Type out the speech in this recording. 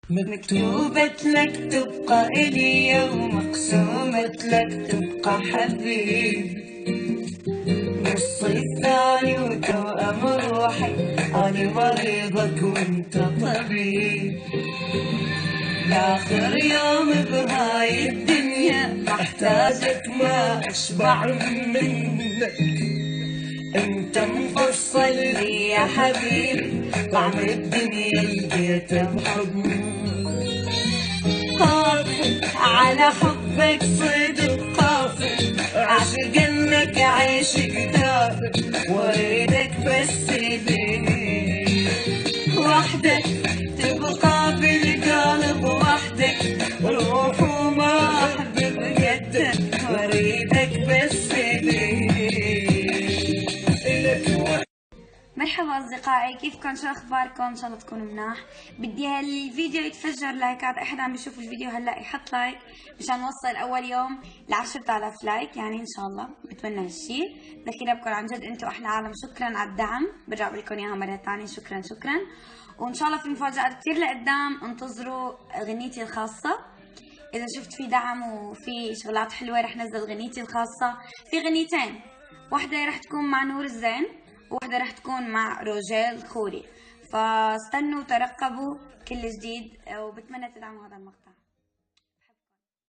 مكتوبة لك تبقى إلي ومقسومة لك تبقى حبيب. نصي الثاني وتوأم روحي، أنا مريضك وانت طبيب. لآخر يوم بهاي الدنيا محتاجك ما أشبع منك. انت مفصل لي يا حبيبي، طعم الدنيا لقيته بحضنك. قافل على حبك صدق قافل، عاشق انك عيشك دافل، واريدك بس لي وحدك تبقى بالقلب وحدك، روح وما احبب قدك، واريدك بس لي. مرحبا أصدقائي، كيفكم؟ شو أخباركم؟ إن شاء الله تكونوا مناح. بدي هالفيديو يتفجر لايكات، أحد عم بيشوف الفيديو هلا يحط لايك مشان نوصل أول يوم ل10,000 لايك، يعني إن شاء الله بتمنى هالشي. بحكي لكم عن جد أنتوا أحلى عالم، شكرا على الدعم، برجع لكم إياها مرة ثانية، شكرا شكرا. وإن شاء الله في مفاجآت كثير لقدام، انتظروا غنيتي الخاصة. إذا شفت في دعم وفي شغلات حلوة رح نزل غنيتي الخاصة. في غنيتين، واحدة رح تكون مع نور الزين، وواحدة رح تكون مع روجيل خوري، فاستنوا ترقبوا كل جديد، وبتمنى تدعموا هذا المقطع.